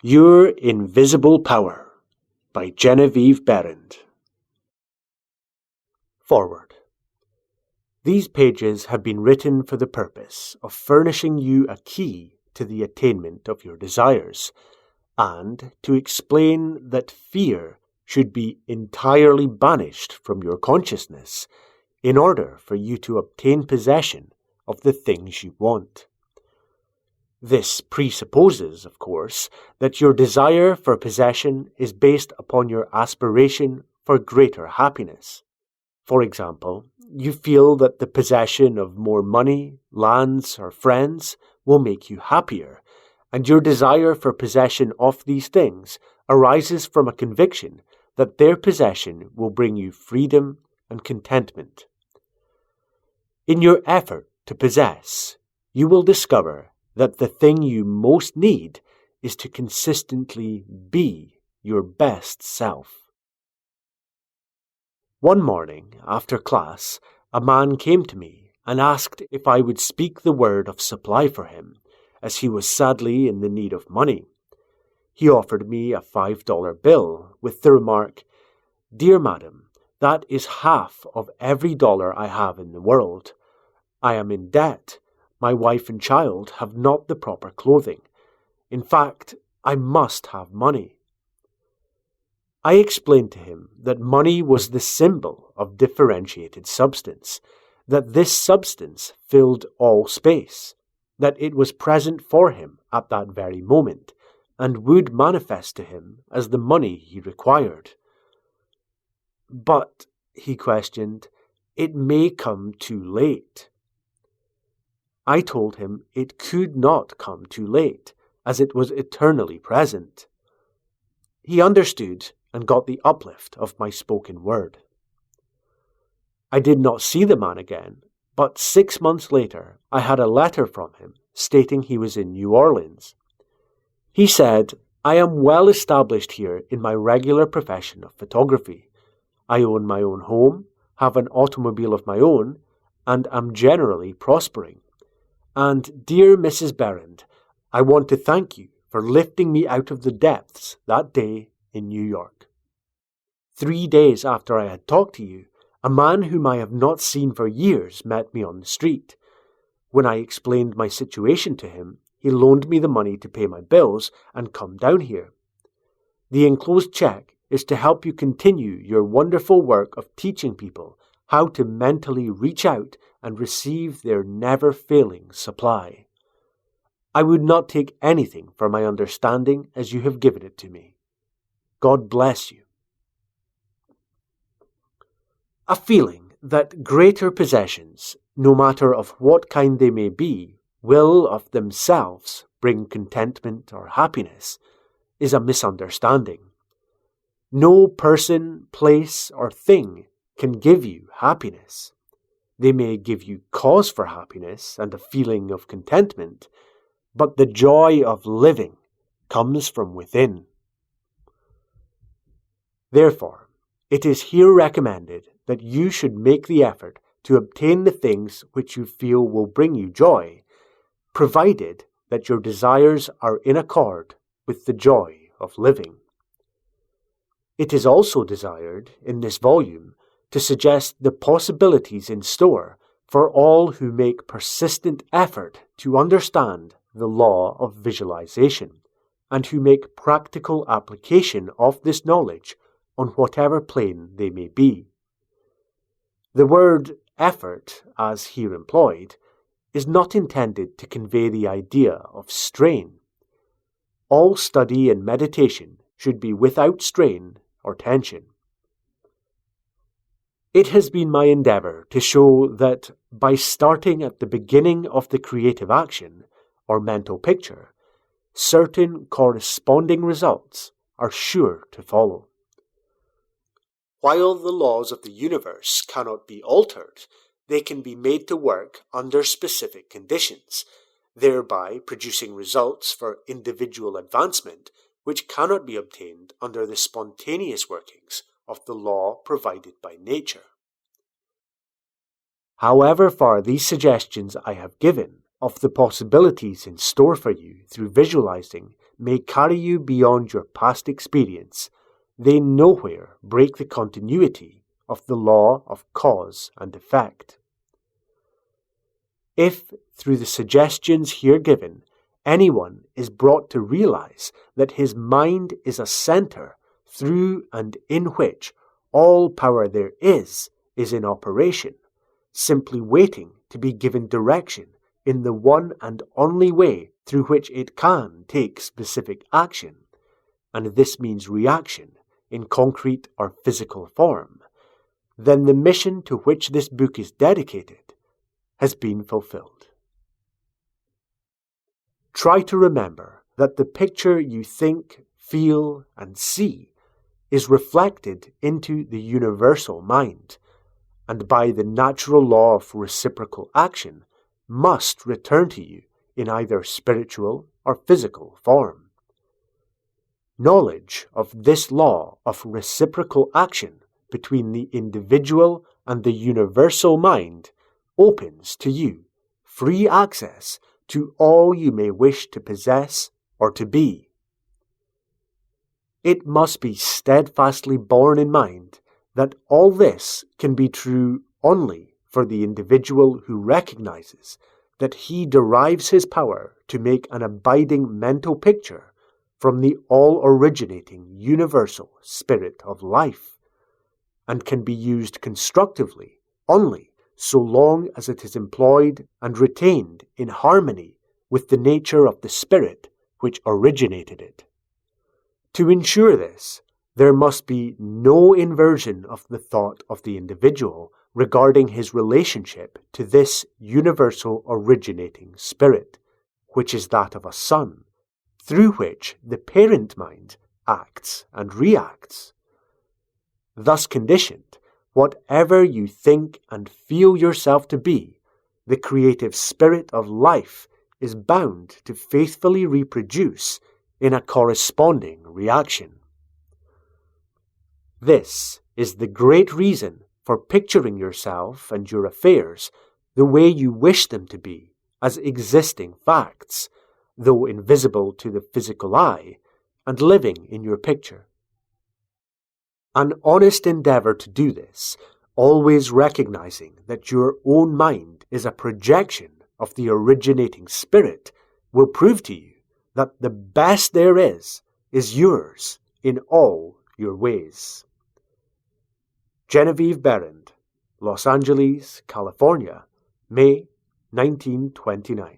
Your Invisible Power by Genevieve Behrend. Forward. These pages have been written for the purpose of furnishing you a key to the attainment of your desires, and to explain that fear should be entirely banished from your consciousness in order for you to obtain possession of the things you want. This presupposes, of course, that your desire for possession is based upon your aspiration for greater happiness. For example, you feel that the possession of more money, lands, or friends will make you happier, and your desire for possession of these things arises from a conviction that their possession will bring you freedom and contentment. In your effort to possess, you will discover that the thing you most need is to consistently be your best self. One morning, after class, a man came to me and asked if I would speak the word of supply for him, as he was sadly in the need of money. He offered me a $5 bill with the remark, "Dear madam, that is half of every dollar I have in the world. I am in debt. My wife and child have not the proper clothing. In fact, I must have money." I explained to him that money was the symbol of differentiated substance, that this substance filled all space, that it was present for him at that very moment, and would manifest to him as the money he required. "But," he questioned, "it may come too late." I told him it could not come too late, as it was eternally present. He understood and got the uplift of my spoken word. I did not see the man again, but 6 months later I had a letter from him stating he was in New Orleans. He said, "I am well established here in my regular profession of photography. I own my own home, have an automobile of my own, and am generally prospering. And, dear Mrs. Behrend, I want to thank you for lifting me out of the depths that day in New York." 3 days after I had talked to you, a man whom I have not seen for years met me on the street. When I explained my situation to him, he loaned me the money to pay my bills and come down here. The enclosed check is to help you continue your wonderful work of teaching people how to mentally reach out and receive their never-failing supply. I would not take anything for my understanding as you have given it to me. God bless you. A feeling that greater possessions, no matter of what kind they may be, will of themselves bring contentment or happiness, is a misunderstanding. No person, place, or thing can give you happiness. They may give you cause for happiness and a feeling of contentment, but the joy of living comes from within. Therefore, it is here recommended that you should make the effort to obtain the things which you feel will bring you joy, provided that your desires are in accord with the joy of living. It is also desired, in this volume, to suggest the possibilities in store for all who make persistent effort to understand the law of visualization, and who make practical application of this knowledge on whatever plane they may be. The word effort, as here employed, is not intended to convey the idea of strain. All study and meditation should be without strain or tension. It has been my endeavor to show that by starting at the beginning of the creative action, or mental picture, certain corresponding results are sure to follow. While the laws of the universe cannot be altered, they can be made to work under specific conditions, thereby producing results for individual advancement which cannot be obtained under the spontaneous workings of the law provided by nature. However far these suggestions I have given of the possibilities in store for you through visualizing may carry you beyond your past experience, they nowhere break the continuity of the law of cause and effect. If, through the suggestions here given, anyone is brought to realize that his mind is a center through and in which all power there is in operation, simply waiting to be given direction in the one and only way through which it can take specific action, and this means reaction in concrete or physical form, then the mission to which this book is dedicated has been fulfilled. Try to remember that the picture you think, feel, and see is reflected into the universal mind, and by the natural law of reciprocal action must return to you in either spiritual or physical form. Knowledge of this law of reciprocal action between the individual and the universal mind opens to you free access to all you may wish to possess or to be. It must be steadfastly borne in mind that all this can be true only for the individual who recognizes that he derives his power to make an abiding mental picture from the all-originating universal spirit of life, and can be used constructively only so long as it is employed and retained in harmony with the nature of the spirit which originated it. To ensure this, there must be no inversion of the thought of the individual regarding his relationship to this universal originating spirit, which is that of a son, through which the parent mind acts and reacts. Thus conditioned, whatever you think and feel yourself to be, the creative spirit of life is bound to faithfully reproduce in a corresponding reaction. This is the great reason for picturing yourself and your affairs the way you wish them to be, as existing facts, though invisible to the physical eye, and living in your picture. An honest endeavor to do this, always recognizing that your own mind is a projection of the originating spirit, will prove to you that the best there is yours in all your ways. Genevieve Behrend, Los Angeles, California, May 1929.